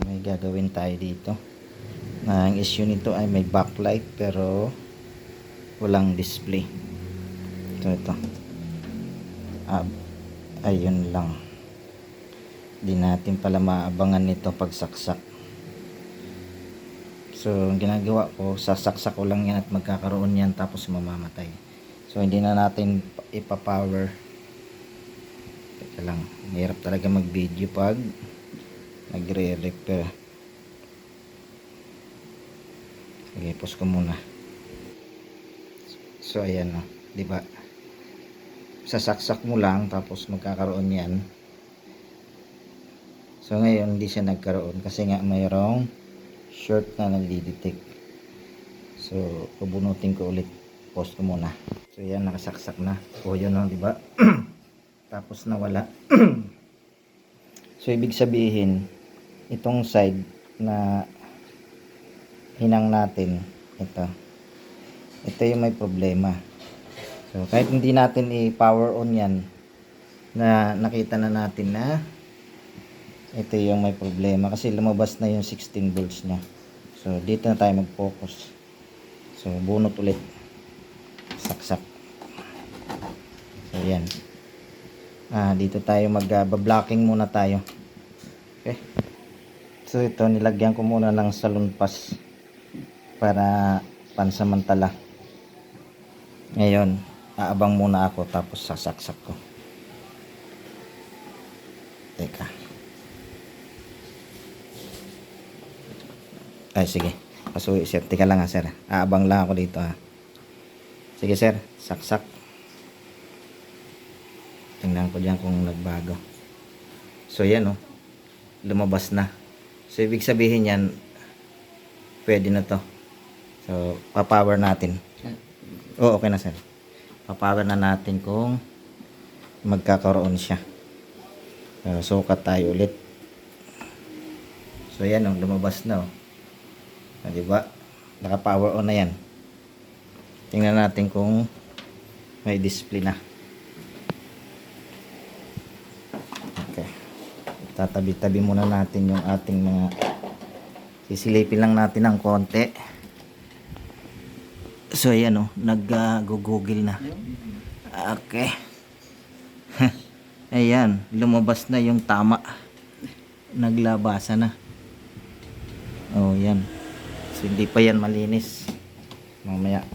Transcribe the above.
may gagawin tayo dito. Ang issue nito ay may backlight pero walang display. Ito. Ayun lang. Di natin pala maabangan nito pagsaksak. So ang ginagawa ko, sasaksak ko lang yan at magkakaroon yan tapos mamamatay. So hindi na natin ipa-power. Teka lang, mahirap talaga mag-video pag nagre-repair. Sige, pause ko muna. So ayan o, di ba? Sasaksak mo lang tapos magkakaroon yan. So ngayon hindi siya nagkaroon kasi nga mayroong short na nagdi-detect. So pubunutin ko ulit. Pause ko muna. So yan, nakasaksak na. O yun o, di ba? Tapos nawala. So ibig sabihin itong side na hinang natin, ito yung may problema. So kahit hindi natin i-power on yan, na nakita na natin na ito yung may problema kasi lumabas na yung 16 volts nya. So dito na tayo mag-focus. So bunot ulit, saksak. So yan, dito tayo mag-blocking muna tayo. Okay, so ito nilagyan ko muna ng salon pass para pansamantala. Ngayon aabang muna ako tapos sasaksak ko. Teka, ay sige, pasuwi sir, teka lang sir, aabang lang ako dito Sige sir, saksak. Tingnan ko dyan kung nagbago. So yan lumabas na. So ibig sabihin yan, pwede na to. So pa-power natin. Okay na sir. Pa-power na natin kung magkakaroon siya. Sukat tayo ulit. So yan lumabas na diba? Naka-power on na yan. Tingnan natin kung may display na. Okay. Tatabi-tabi muna natin yung ating mga, sisilipin lang natin ng konti. So ayan nag-google na. Okay. Ayan, lumabas na yung tama. Naglabasa na. Oh, yan. So hindi pa yan malinis. Mamaya